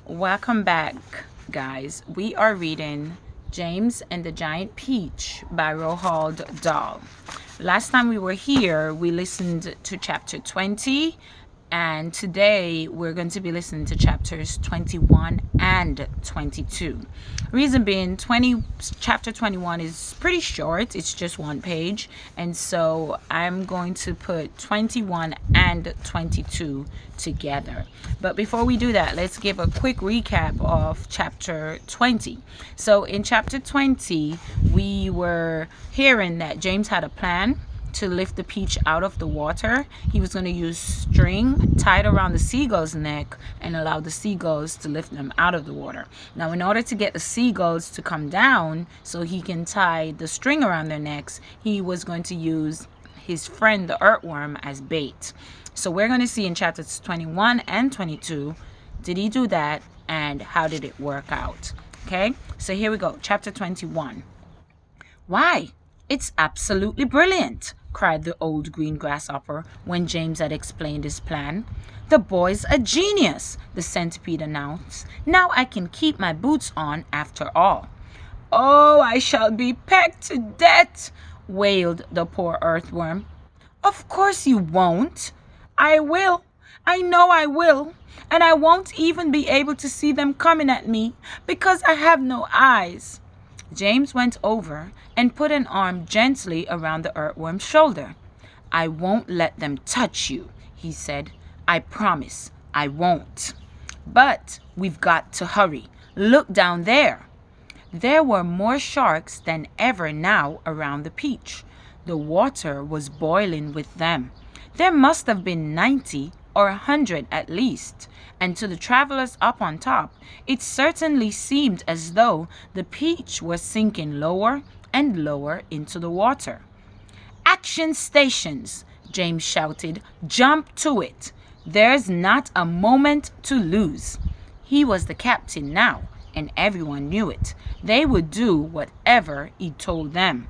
Welcome back, guys. We are reading James and the Giant Peach by Roald Dahl. Last time we were here, we listened to chapter 20, and today we're going to be listening to chapters 21 and 22. Reason being, chapter 21 is pretty short. It's just one page, and so I'm going to put 21 and 22 together. But before we do that, let's give a quick recap of chapter 20. So in chapter 20, we were hearing that James had a plan to lift the peach out of the water. He was going to use string tied around the seagull's neck and allow the seagulls to lift them out of the water. Now, in order to get the seagulls to come down so he can tie the string around their necks, he was going to use his friend the earthworm as bait. So we're going to see in chapters 21 and 22, did he do that and how did it work out? Okay, so here we go. Chapter 21. Why, it's absolutely brilliant, cried the old green grasshopper when James had explained his plan. The boy's a genius, the centipede announced. Now I can keep my boots on after all. Oh, I shall be pecked to death, wailed the poor earthworm. Of course you won't. I will. I know I will. And I won't even be able to see them coming at me because I have no eyes. James went over and put an arm gently around the earthworm's shoulder. I won't let them touch you, he said. I promise I won't. But we've got to hurry. Look down there. There were more sharks than ever now around the peach. The water was boiling with them. There must have been 90 or 100 at least, and to the travelers up on top, it certainly seemed as though the peach was sinking lower and lower into the water. Action stations, James shouted. Jump to it. There's not a moment to lose. He was the captain now, and everyone knew it. They would do whatever he told them.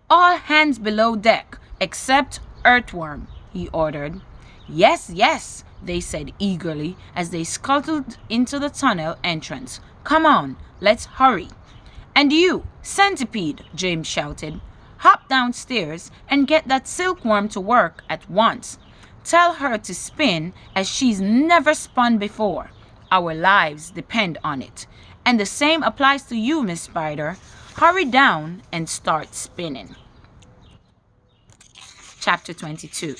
All hands below deck, except Earthworm, he ordered. Yes, yes, they said eagerly as they scuttled into the tunnel entrance. Come on, let's hurry. And you, Centipede, James shouted. Hop downstairs and get that silkworm to work at once. Tell her to spin as she's never spun before. Our lives depend on it. And the same applies to you, Miss Spider. Hurry down and start spinning. Chapter 22.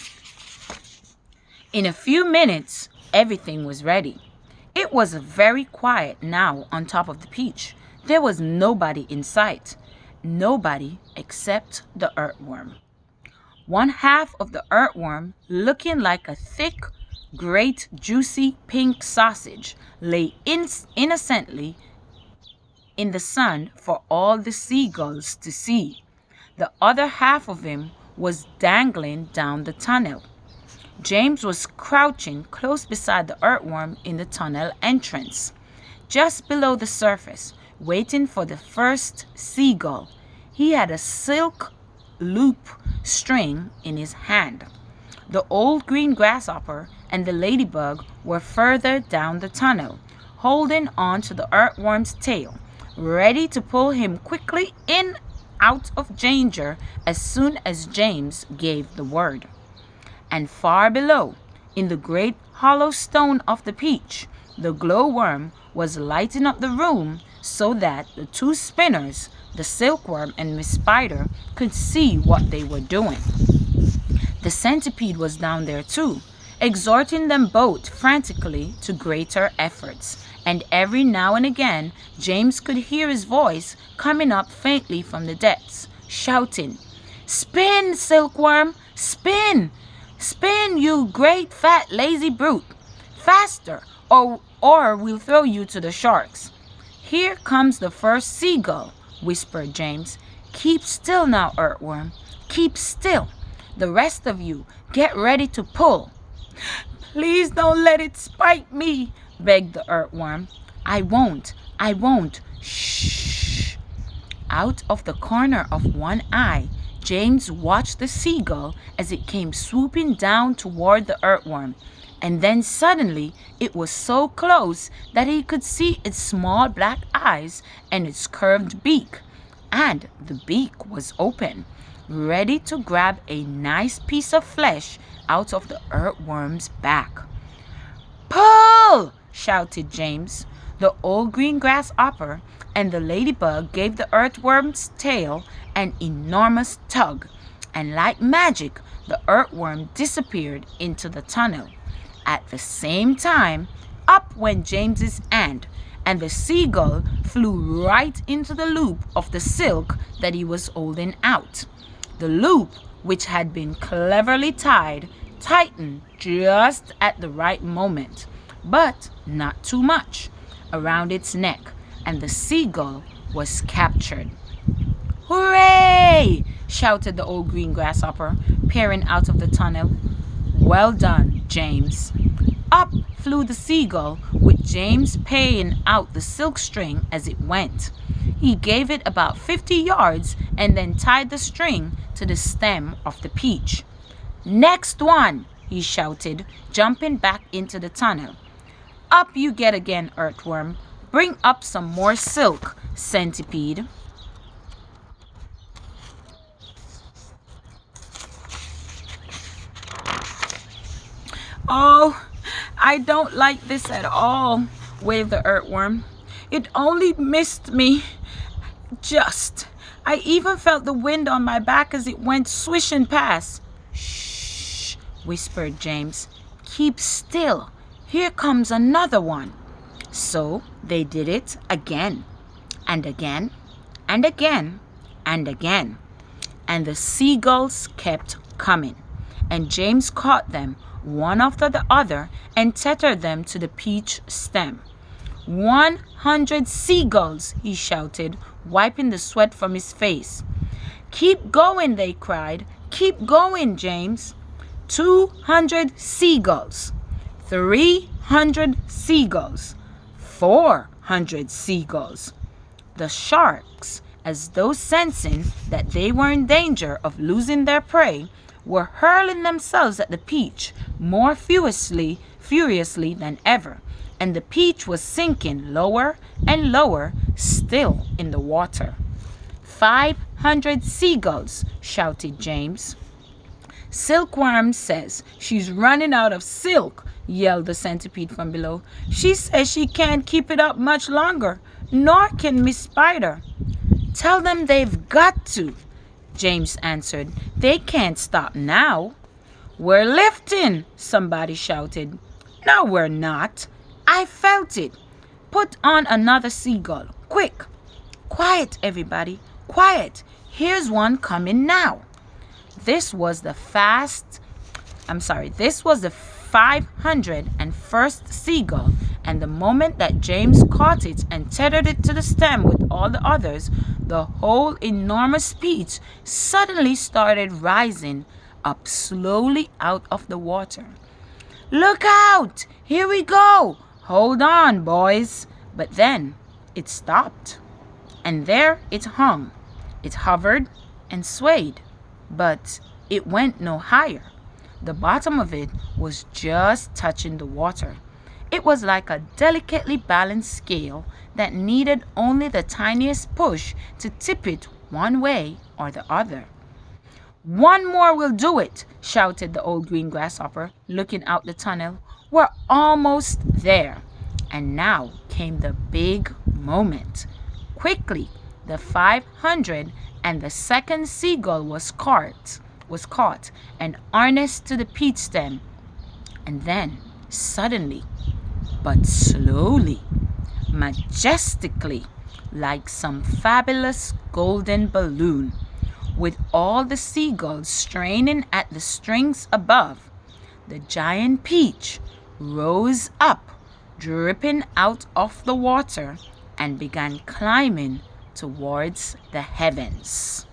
In a few minutes, everything was ready. It was very quiet now on top of the peach. There was nobody in sight. Nobody except the earthworm. One half of the earthworm, looking like a thick, great, juicy pink sausage, lay innocently in the sun for all the seagulls to see. The other half of him was dangling down the tunnel. James was crouching close beside the earthworm in the tunnel entrance, just below the surface, waiting for the first seagull. He had a silk loop string in his hand. The old green grasshopper and the ladybug were further down the tunnel, holding on to the earthworm's tail, ready to pull him quickly in out of danger as soon as James gave the word. And far below, in the great hollow stone of the peach, the glowworm was lighting up the room so that the two spinners, the silkworm and Miss Spider, could see what they were doing. The centipede was down there too, exhorting them both frantically to greater efforts, and every now and again James could hear his voice coming up faintly from the depths, shouting, Spin, silkworm, spin! Spin, you great fat lazy brute! Faster, or we'll throw you to the sharks. Here comes the first seagull, whispered James. Keep still now, earthworm. Keep still. The rest of you, get ready to pull. Please don't let it spite me, begged the earthworm. I won't. Shh. Out of the corner of one eye, James watched the seagull as it came swooping down toward the earthworm. And then suddenly it was so close that he could see its small black eyes and its curved beak. And the beak was open, ready to grab a nice piece of flesh out of the earthworm's back. "Pull!" shouted James. The old green grasshopper and the ladybug gave the earthworm's tail an enormous tug, and like magic, the earthworm disappeared into the tunnel. At the same time, up went James's ant, and the seagull flew right into the loop of the silk that he was holding out. The loop, which had been cleverly tied, tightened just at the right moment, but not too much, around its neck, and the seagull was captured. "Hooray!" shouted the old green grasshopper, peering out of the tunnel. "Well done, James." Up flew the seagull, with James paying out the silk string as it went. He gave it about 50 yards and then tied the string to the stem of the peach. "Next one!" he shouted, jumping back into the tunnel. "Up you get again, earthworm. Bring up some more silk, centipede." "Oh, I don't like this at all," wailed the earthworm. "It only missed me. Just. I even felt the wind on my back as it went swishing past." "Shh," whispered James. "Keep still. Here comes another one." So they did it again, and again, and again, and again. And the seagulls kept coming, and James caught them one after the other and tethered them to the peach stem. 100 seagulls, he shouted, wiping the sweat from his face. "Keep going," they cried. "Keep going, James." 200 seagulls. 300 seagulls. 400 seagulls. The sharks, as though sensing that they were in danger of losing their prey, were hurling themselves at the peach more furiously than ever, and the peach was sinking lower and lower still in the water. 500 seagulls, shouted James. "Silkworm says she's running out of silk," yelled the centipede from below. "She says she can't keep it up much longer, nor can Miss Spider." "Tell them they've got to," James answered. "They can't stop now." "We're lifting," somebody shouted. "No, we're not. I felt it. Put on another seagull, quick." "Quiet, everybody, quiet. Here's one coming now." This was the 501st seagull, and the moment that James caught it and tethered it to the stem with all the others, the whole enormous peach suddenly started rising up slowly out of the water. "Look out! Here we go! Hold on, boys!" But then it stopped, and there it hung. It hovered and swayed, but it went no higher. The bottom of it was just touching the water. It was like a delicately balanced scale that needed only the tiniest push to tip it one way or the other. "One more will do it," shouted the old green grasshopper, looking out the tunnel. "We're almost there." And now came the big moment. Quickly, the 502nd seagull was caught and harnessed to the peach stem. And then, suddenly, but slowly, majestically, like some fabulous golden balloon, with all the seagulls straining at the strings above, the giant peach rose up, dripping out of the water, and began climbing towards the heavens.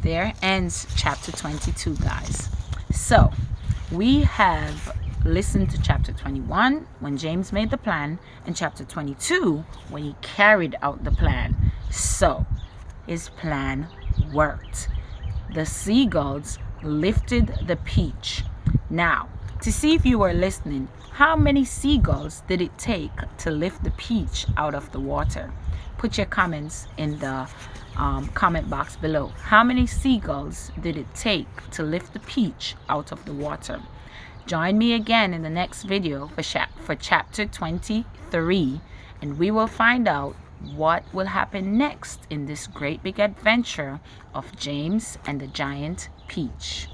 There ends chapter 22, guys. So we have listened to chapter 21 when James made the plan, and chapter 22 when he carried out the plan. So his plan worked. The seagulls lifted the peach. Now To see if you were listening, how many seagulls did it take to lift the peach out of the water? Put your comments in the comment box below. How many seagulls did it take to lift the peach out of the water? Join me again in the next video for chapter 23, and we will find out what will happen next in this great big adventure of James and the Giant Peach.